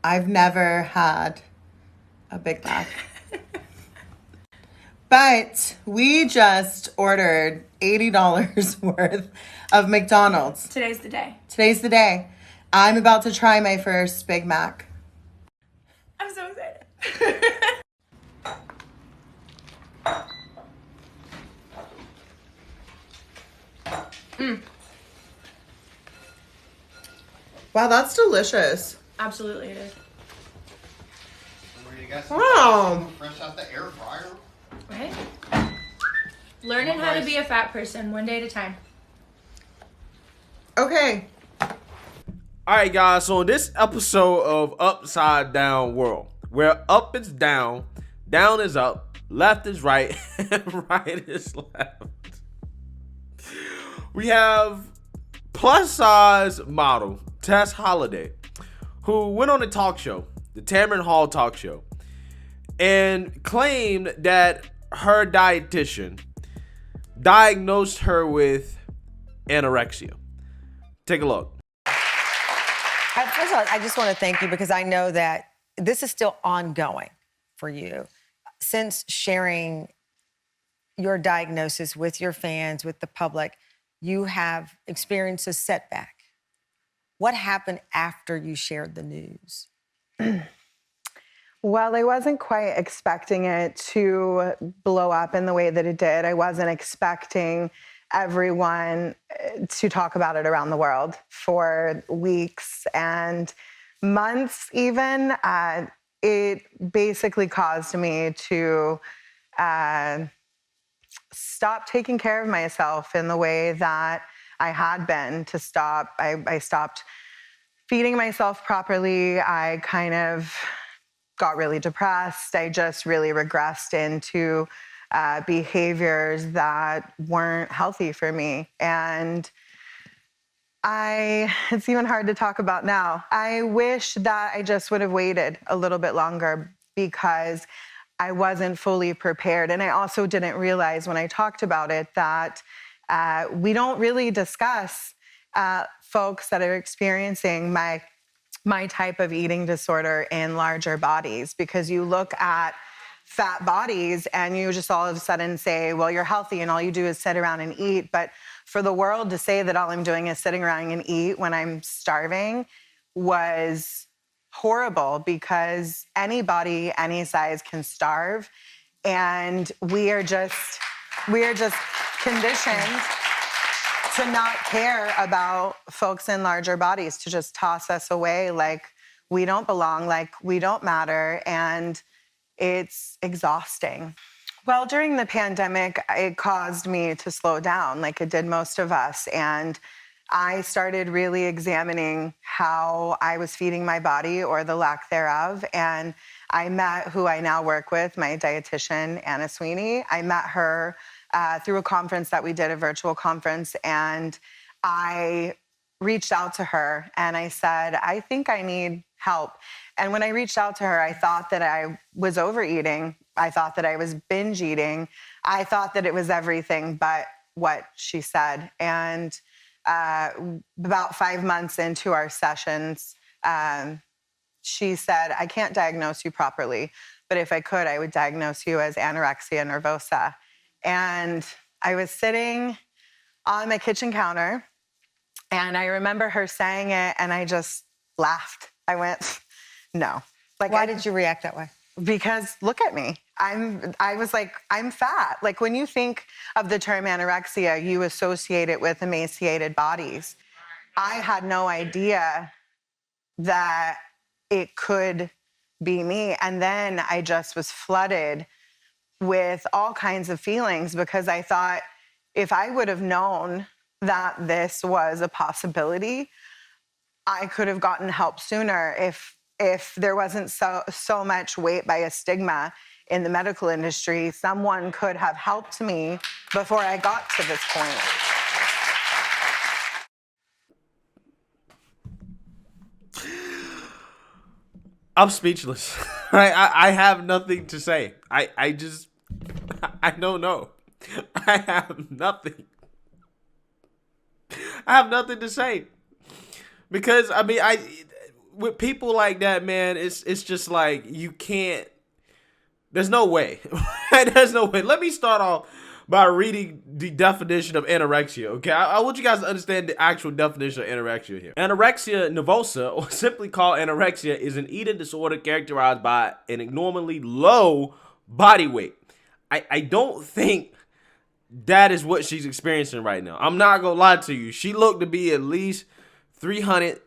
I've never had a Big Mac. But we just ordered $80 worth of McDonald's. Today's the day. Today's the day. I'm about to try my first Big Mac. I'm so excited. Wow, that's delicious. Absolutely it is. Wow. Fresh out the air fryer. Right? Learning how to be a fat person one day at a time. Okay. Alright guys, so in this episode of Upside Down World, where up is down is up, left is right, and right is left, we have plus size model Tess Holiday, who went on a talk show, the Tamron Hall talk show, and claimed that her dietitian diagnosed her with anorexia. Take a look. First of all, I just want to thank you because I know that this is still ongoing for you. Since sharing your diagnosis with your fans, with the public, you have experienced a setback. What happened after you shared the news? Well, I wasn't quite expecting it to blow up in the way that it did. I wasn't expecting everyone to talk about it around the world for weeks and months even. It basically caused me to stop taking care of myself in the way that I had been, I stopped feeding myself properly. I kind of got really depressed. I just really regressed into behaviors that weren't healthy for me. And it's even hard to talk about now. I wish that I just would have waited a little bit longer because I wasn't fully prepared. And I also didn't realize when I talked about it that we don't really discuss folks that are experiencing my type of eating disorder in larger bodies, because you look at fat bodies and you just all of a sudden say, well, you're healthy and all you do is sit around and eat. But for the world to say that all I'm doing is sitting around and eat when I'm starving was horrible, because anybody, any size can starve. And we are just conditioned to not care about folks in larger bodies, to just toss us away like we don't belong, like we don't matter. And it's exhausting. Well, during the pandemic, it caused me to slow down like it did most of us. And I started really examining how I was feeding my body, or the lack thereof. And I met who I now work with, my dietitian, Anna Sweeney. I met her through a conference that we did, a virtual conference. And I reached out to her and I said, I think I need help. And when I reached out to her, I thought that I was overeating. I thought that I was binge eating. I thought that it was everything but what she said. And about 5 months into our sessions, she said, I can't diagnose you properly, but if I could, I would diagnose you as anorexia nervosa. And I was sitting on my kitchen counter and I remember her saying it and I just laughed. I went, no. Like, Why did you react that way? Because look at me. I was like, I'm fat. Like, when you think of the term anorexia, you associate it with emaciated bodies. I had no idea that it could be me. And then I just was flooded with all kinds of feelings, because I thought, if I would have known that this was a possibility, I could have gotten help sooner. If there wasn't so much weight by a stigma in the medical industry, someone could have helped me before I got to this point. I'm speechless. I have nothing to say. I don't know. I have nothing. I have nothing to say. Because, I mean, with people like that, man, it's just like you can't. There's no way. There's no way. Let me start off by reading the definition of anorexia. Okay, I want you guys to understand the actual definition of anorexia here. Anorexia nervosa, or simply called anorexia, is an eating disorder characterized by an abnormally low body weight. I don't think that is what she's experiencing right now. I'm not gonna lie to you. She looked to be at least 300,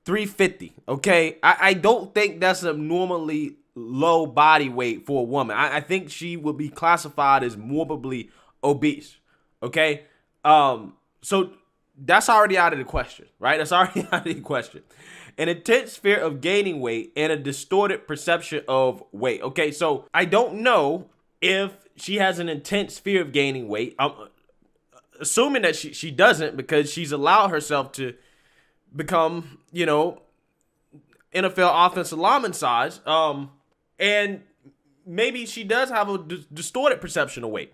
350. Okay, I don't think that's an abnormally low body weight for a woman. I think she would be classified as morbidly obese. Okay, so that's already out of the question, right? That's already out of the question. An intense fear of gaining weight and a distorted perception of weight. Okay, so I don't know if she has an intense fear of gaining weight. I'm assuming that she doesn't, because she's allowed herself to become, NFL offensive lineman size. And maybe she does have a distorted perception of weight.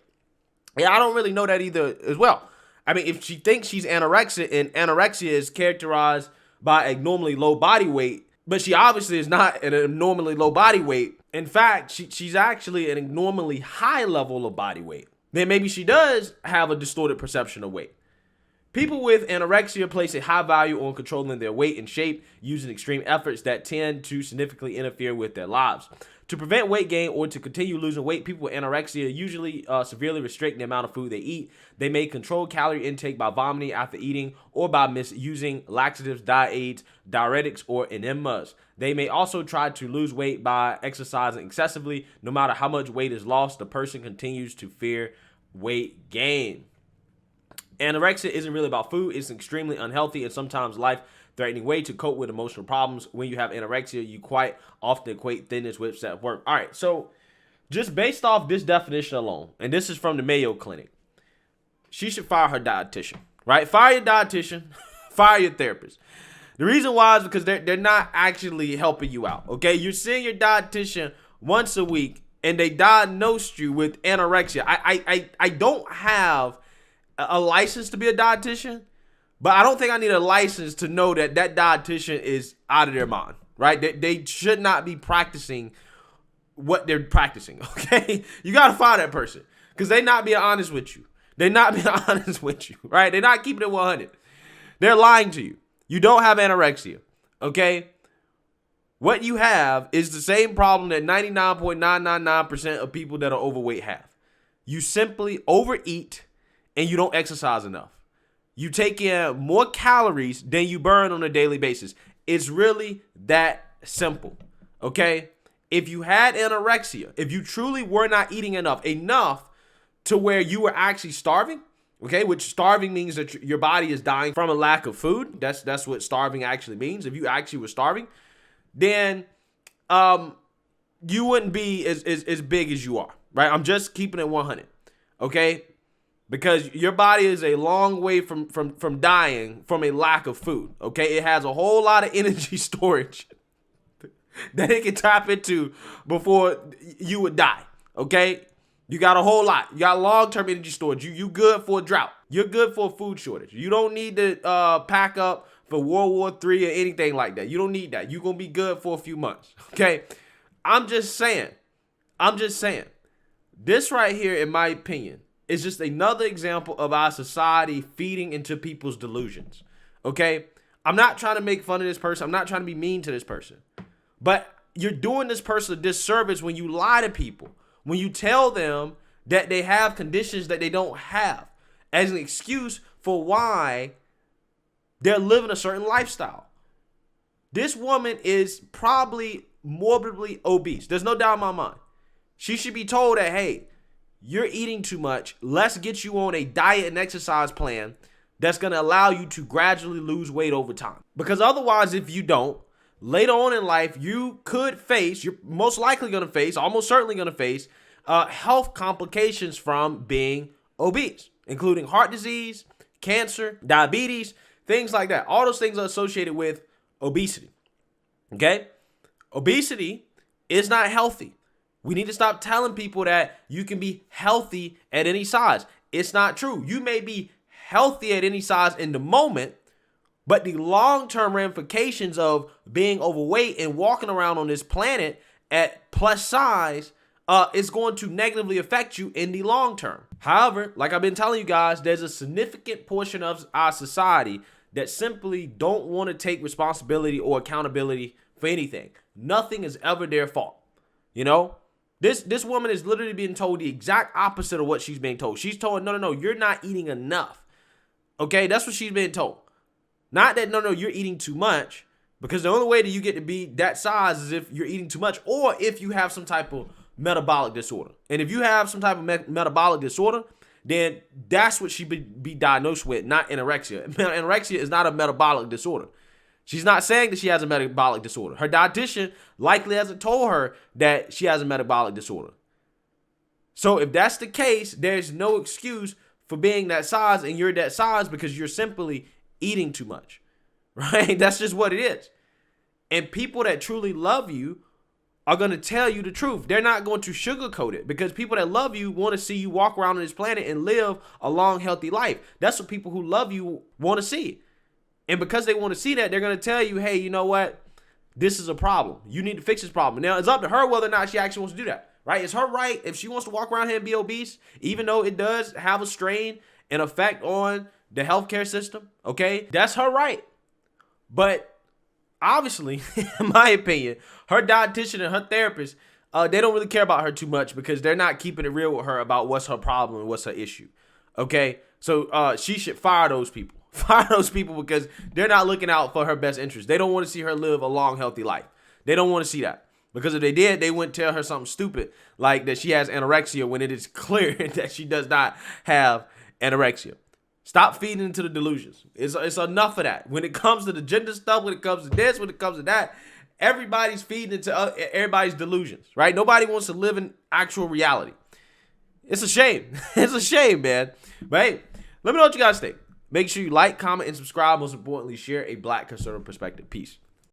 Yeah, I don't really know that either as well. I mean, if she thinks she's anorexic, and anorexia is characterized by abnormally low body weight, but she obviously is not at an abnormally low body weight. In fact, she's actually at an abnormally high level of body weight. Then maybe she does have a distorted perception of weight. People with anorexia place a high value on controlling their weight and shape, using extreme efforts that tend to significantly interfere with their lives. To prevent weight gain or to continue losing weight, people with anorexia usually severely restrict the amount of food they eat. They may control calorie intake by vomiting after eating or by misusing laxatives, diet aids, diuretics, or enemas. They may also try to lose weight by exercising excessively. No matter how much weight is lost, the person continues to fear weight gain. Anorexia isn't really about food. It's an extremely unhealthy and sometimes life-threatening way to cope with emotional problems. When you have anorexia, you quite often equate thinness with self-worth. All right, so just based off this definition alone, and this is from the Mayo Clinic, she should fire her dietitian, right? Fire your dietitian, fire your therapist. The reason why is because they're not actually helping you out, okay? You're seeing your dietitian once a week, and they diagnosed you with anorexia. I don't have a license to be a dietitian, but I don't think I need a license to know that dietitian is out of their mind, right? They should not be practicing what they're practicing, okay? You got to fire that person, because they're not being honest with you. They're not being honest with you, right? They're not keeping it 100. They're lying to you. You don't have anorexia, okay? What you have is the same problem that 99.999% of people that are overweight have. You simply overeat and you don't exercise enough. You take in more calories than you burn on a daily basis. It's really that simple, okay? If you had anorexia, if you truly were not eating enough to where you were actually starving, okay, which starving means that your body is dying from a lack of food. That's what starving actually means. If you actually were starving, then you wouldn't be as big as you are, right? I'm just keeping it 100, okay? Because your body is a long way from dying from a lack of food, okay? It has a whole lot of energy storage that it can tap into before you would die, okay? You got a whole lot. You got long-term energy storage. You good for a drought. You're good for a food shortage. You don't need to pack up for World War III or anything like that. You don't need that. You're going to be good for a few months, okay? I'm just saying. This right here, in my opinion, is just another example of our society feeding into people's delusions, okay? I'm not trying to make fun of this person. I'm not trying to be mean to this person. But you're doing this person a disservice when you lie to people, when you tell them that they have conditions that they don't have as an excuse for why they're living a certain lifestyle. This woman is probably morbidly obese. There's no doubt in my mind. She should be told that, hey, you're eating too much. Let's get you on a diet and exercise plan that's going to allow you to gradually lose weight over time. Because otherwise, if you don't, later on in life, you're most likely going to face, almost certainly going to face health complications from being obese, including heart disease, cancer, diabetes, things like that. All those things are associated with obesity, okay? Obesity is not healthy. We need to stop telling people that you can be healthy at any size. It's not true. You may be healthy at any size in the moment, But the long-term ramifications of being overweight and walking around on this planet at plus size is going to negatively affect you in the long term. However, like I've been telling you guys, there's a significant portion of our society that simply don't want to take responsibility or accountability for anything. Nothing is ever their fault. You know, this woman is literally being told the exact opposite of what she's being told. She's told, no, you're not eating enough. Okay, that's what she's being told. Not that, no, you're eating too much, because the only way that you get to be that size is if you're eating too much or if you have some type of metabolic disorder. And if you have some type of metabolic disorder, then that's what she be diagnosed with, not anorexia. Anorexia is not a metabolic disorder. She's not saying that she has a metabolic disorder. Her dietitian likely hasn't told her that she has a metabolic disorder. So if that's the case, there's no excuse for being that size, and you're that size because you're simply eating too much, right? That's just what it is. And people that truly love you are going to tell you the truth. They're not going to sugarcoat it, because people that love you want to see you walk around on this planet and live a long, healthy life. That's what people who love you want to see. And because they want to see that, they're going to tell you, hey, you know what? This is a problem. You need to fix this problem. Now, it's up to her whether or not she actually wants to do that, right? It's her right if she wants to walk around here and be obese, even though it does have a strain and effect on the healthcare system, okay? That's her right. But obviously, in my opinion, her dietitian and her therapist, they don't really care about her too much, because they're not keeping it real with her about what's her problem and what's her issue, okay? So she should fire those people. Fire those people, because they're not looking out for her best interest. They don't want to see her live a long, healthy life. They don't want to see that. Because if they did, they wouldn't tell her something stupid like that she has anorexia when it is clear that she does not have anorexia. Stop feeding into the delusions. It's enough of that. When it comes to the gender stuff, when it comes to this, when it comes to that, everybody's feeding into everybody's delusions, right? Nobody wants to live in actual reality. It's a shame. It's a shame, man. Right? Let me know what you guys think. Make sure you like, comment, and subscribe. Most importantly, share a Black conservative perspective. Peace.